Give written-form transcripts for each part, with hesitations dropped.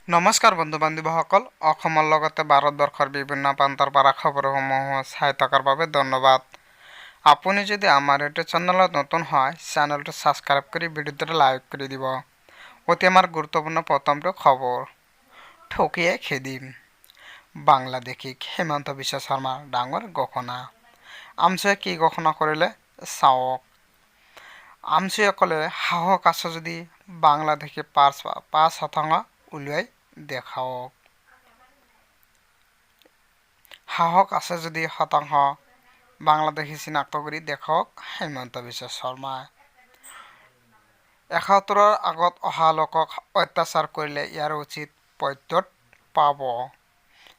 নমস্কাৰ বন্ধু বান্ধৱীসকল অসমৰ লগতে ভাৰতবৰ্ষৰ বিভিন্ন প্ৰান্তৰ পৰা খবৰসমূহ চাই থকাৰ বাবে ধন্যবাদ। আপুনি যদি আমাৰ ইউটিউব চেনেলত নতুন হয় চেনেলটো ছাবস্ক্ৰাইব কৰি ভিডিঅ'টো লাইক কৰি দিব। অতি আমাৰ গুৰুত্বপূৰ্ণ প্ৰথমটো খবৰ ঠকিয়ে খেদিম বাংলাদেশীক হিমন্ত বিশ্ব শৰ্মাৰ ডাঙৰ ঘোষণা। আমছুৱে কি ঘোষণা কৰিলে চাওক। আমছুৱে ক'লে সাহস আছে যদি বাংলাদেশী ৫% উলিয়াই দেখাওক। সাহস আছে যদি শতাংশ বাংলাদেশী চিনাক্ত কৰি দেখাওক হিমন্ত বিশ্ব শৰ্মাই। ৭১ৰ আগত অহা লোকক অত্যাচাৰ কৰিলে ইয়াৰ উচিত প্ৰত্যুত্তৰ পাব।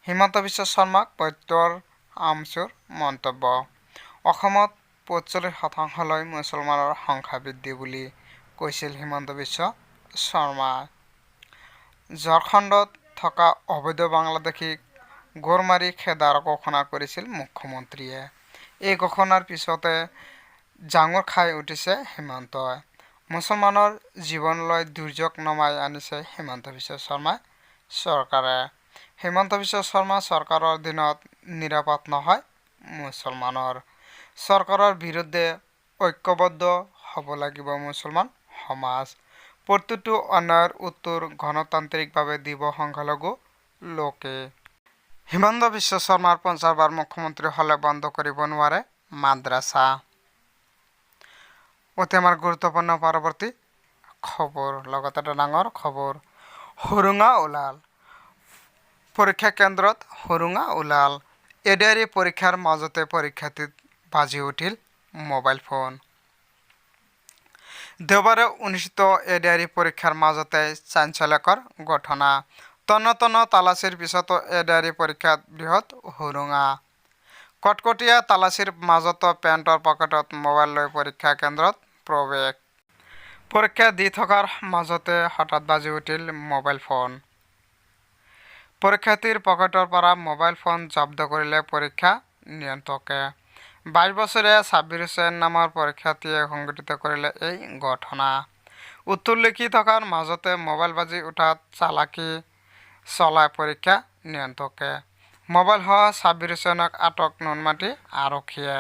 হিমন্ত বিশ্ব শৰ্মাক প্ৰত্যুত্তৰ আমছুৰ মন্তব্য। অসমত ৪৫%লৈ মুছলমানৰ সংখ্যা বৃদ্ধি বুলি কৈছিল হিমন্ত বিশ্ব শৰ্মাই। ঝাৰখণ্ডত থকা অবৈধ বাংলাদেশীক গোৰ মাৰি খেদাৰ ঘোষণা কৰিছিল মুখ্যমন্ত্ৰীয়ে। এই ঘোষণাৰ পিছতে জাঙুৰ খাই উঠিছে হিমন্তই। মুছলমানৰ জীৱনলৈ দুৰ্যোগ নমাই আনিছে হিমন্ত বিশ্ব শৰ্মা চৰকাৰে। হিমন্ত বিশ্ব শৰ্মা চৰকাৰৰ দিনত নিৰাপদ নহয় মুছলমানৰ। চৰকাৰৰ বিৰুদ্ধে ঐক্যবদ্ধ হ'ব লাগিব মুছলমান সমাজ। প্ৰতিটো অন্যায়ৰ উত্তৰ গণতান্ত্ৰিকভাৱে দিব সংখ্যালঘু লোকে। হিমন্ত বিশ্ব শৰ্মাৰ ৫০ বাৰ মুখ্যমন্ত্ৰী হ'লে বন্ধ কৰিব নোৱাৰে মাদ্ৰাছা। অতি আমাৰ গুৰুত্বপূৰ্ণ পৰৱৰ্তী খবৰ লগতে এটা ডাঙৰ খবৰ সুৰুঙা ওলাল। পৰীক্ষা কেন্দ্ৰত সুৰুঙা ওলাল। এডিআৰই পৰীক্ষাৰ মাজতে পৰীক্ষাৰ্থীত বাজি উঠিল মোবাইল ফোন। দেওবাৰে অনুষ্ঠিত এডিআৰই পৰীক্ষাৰ মাজতে চাঞ্চল্যকৰ ঘটনা। তন্ন তালাচীৰ পিছতো এডিআৰই পৰীক্ষাত বৃহৎ সুৰুঙা। কটকটীয়া তালাচীৰ মাজতো পেণ্টৰ পকেটত মোবাইল লৈ পৰীক্ষা কেন্দ্ৰত প্ৰৱেশ। পৰীক্ষা দি থকাৰ মাজতে হঠাৎ বাজি উঠিল মোবাইল ফোন। পৰীক্ষাৰ্থীৰ পকেটৰ পৰা মোবাইল ফোন জব্দ কৰিলে পৰীক্ষা নিয়ন্ত্ৰকে। ২২ বছৰীয়া ছাব্বিৰ হুছেইন নামৰ পৰীক্ষাৰ্থীয়ে সংঘটিত কৰিলে এই ঘটনা। উত্তৰ লিখি থকাৰ মাজতে মোবাইল বাজি উঠাত চালাকি চলায় পৰীক্ষা নিয়ন্ত্ৰকে। মোবাইলসহ ছাব্বিৰ হুছেইনক আটক নুনমাটি আৰক্ষীয়ে।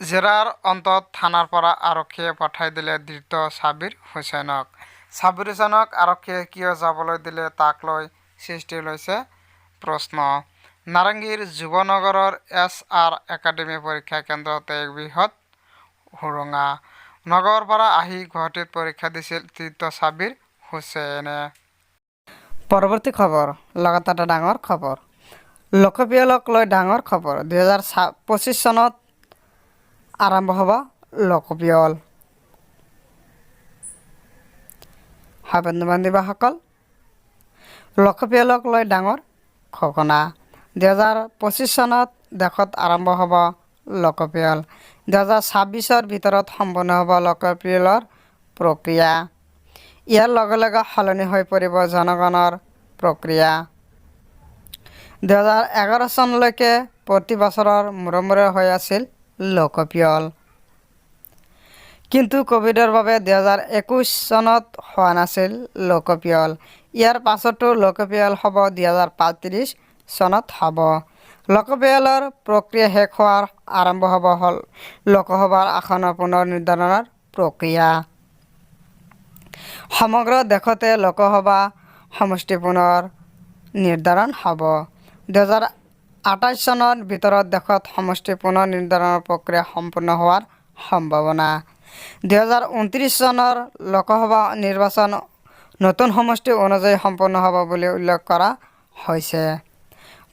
জেৰাৰ অন্তত থানাৰ পৰা আৰক্ষীয়ে পঠাই দিলে ধৃত ছাব্বিৰ হুছেইনক। ছাব্বিৰ হুছেইনক আৰক্ষীয়ে কিয় যাবলৈ দিলে তাক লৈ সৃষ্টি হৈছে প্ৰশ্ন। নাৰেংগীৰ যুৱনগৰৰ এছ.আৰ. একাডেমী পৰীক্ষা কেন্দ্ৰত এক বৃহৎ সুৰুঙা। নগাঁৱৰ পৰা আহি গুৱাহাটীত পৰীক্ষা দিছিল ধৃত ছাব্বিৰ হুছেইনে। পৰৱৰ্তী খবৰ লগতে এটা ডাঙৰ খবৰ লোকপিয়লক লৈ ডাঙৰ খবৰ। ২০২৫ চনত আৰম্ভ হ'ব লোকপিয়ল। হয় বন্ধু বান্ধৱীসকল লোকপিয়লক লৈ ডাঙৰ ঘোষণা। ২০২৫ চনত দেশত আৰম্ভ হ'ব লোকপিয়ল। ২০২৬ৰ ভিতৰত সম্পূৰ্ণ হ'ব লোকপিয়লৰ প্ৰক্ৰিয়া। ইয়াৰ লগে লগে সলনি হৈ পৰিব জনগণৰ প্ৰক্ৰিয়া। ২০১১ চনলৈকে প্ৰতি বছৰৰ মূৰে মূৰে হৈ আছিল লোকপিয়ল। কিন্তু কোভিডৰ বাবে ২০২১ চনত হোৱা নাছিল লোকপিয়ল। ইয়াৰ পাছতো লোকপিয়ল হ'ব ২০৩৫ চনত হ'ব। লোকপিয়লৰ প্ৰক্ৰিয়া শেষ হোৱাৰ আৰম্ভ হ'ব লোকসভাৰ আসনৰ পুনৰ নিৰ্ধাৰণৰ প্ৰক্ৰিয়া। সমগ্ৰ দেশতে লোকসভা সমষ্টি পুনৰ নিৰ্ধাৰণ হ'ব। ২০২৮ চনৰ ভিতৰত দেশত সমষ্টি পুনৰ নিৰ্ধাৰণৰ প্ৰক্ৰিয়া সম্পূৰ্ণ হোৱাৰ সম্ভাৱনা। ২০২৯ চনৰ লোকসভা নিৰ্বাচন নতুন সমষ্টি অনুযায়ী সম্পন্ন হ'ব বুলি উল্লেখ কৰা হৈছে।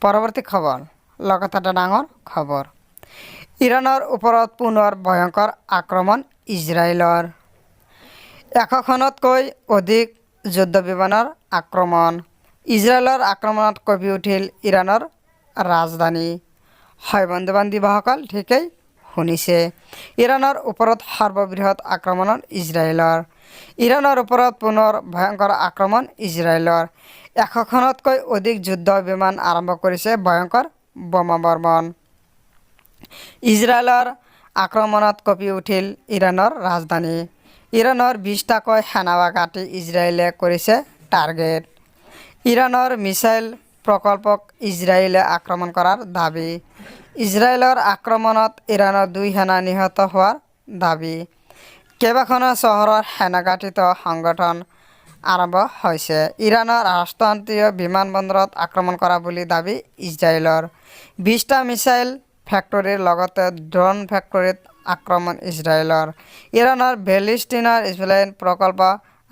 পৰৱৰ্তী খবৰ লগতে এটা ডাঙৰ খবৰ ইৰাণৰ ওপৰত পুনৰ ভয়ংকৰ আক্ৰমণ ইজৰাইলৰ। ১০০খনতকৈ অধিক যুদ্ধ বিমানৰ আক্ৰমণ। ইজৰাইলৰ আক্ৰমণত কঁপি উঠিল ইৰাণৰ ৰাজধানী। হয় বন্ধু বান্ধৱীসকল ঠিকেই শুনিছে। ইৰাণৰ ওপৰত সৰ্ববৃহৎ আক্ৰমণ ইজৰাইলৰ। ইৰাণৰ ওপৰত পুনৰ ভয়ংকৰ আক্ৰমণ ইজৰাইলৰ। ১০০খনতকৈ অধিক যুদ্ধ বিমান আৰম্ভ কৰিছে ভয়ংকৰ বোমা বৰ্ষণ। ইজৰাইলৰ আক্ৰমণত কঁপি উঠিল ইৰাণৰ ৰাজধানী। ইৰাণৰ ২০টাকৈ সেনা ঘাটি ইজৰাইলে কৰিছে টাৰ্গেট ইৰানৰ মিছাইল প্ৰকল্পক ইজৰাইলে আক্ৰমণ কৰাৰ দাবী ইজৰাইলৰ আক্ৰমণত ইৰানৰ 2 সেনা নিহত হোৱাৰ দাবী কেইবাখনো চহৰৰ সেনাঘাটিত সংগঠন আৰম্ভ হৈছে ইৰানৰ ৰাষ্ট্ৰন্তীয় বিমানবন্দৰত আক্ৰমণ কৰা বুলি দাবী ইজৰাইলৰ 20টা মিছাইল ফেক্টৰীৰ লগতে ড্ৰোন ফেক্টৰীত আক্ৰমণ ইজৰাইলৰ ইৰানৰ বেলিষ্টিনাৰ ইছৰাইল প্ৰকল্প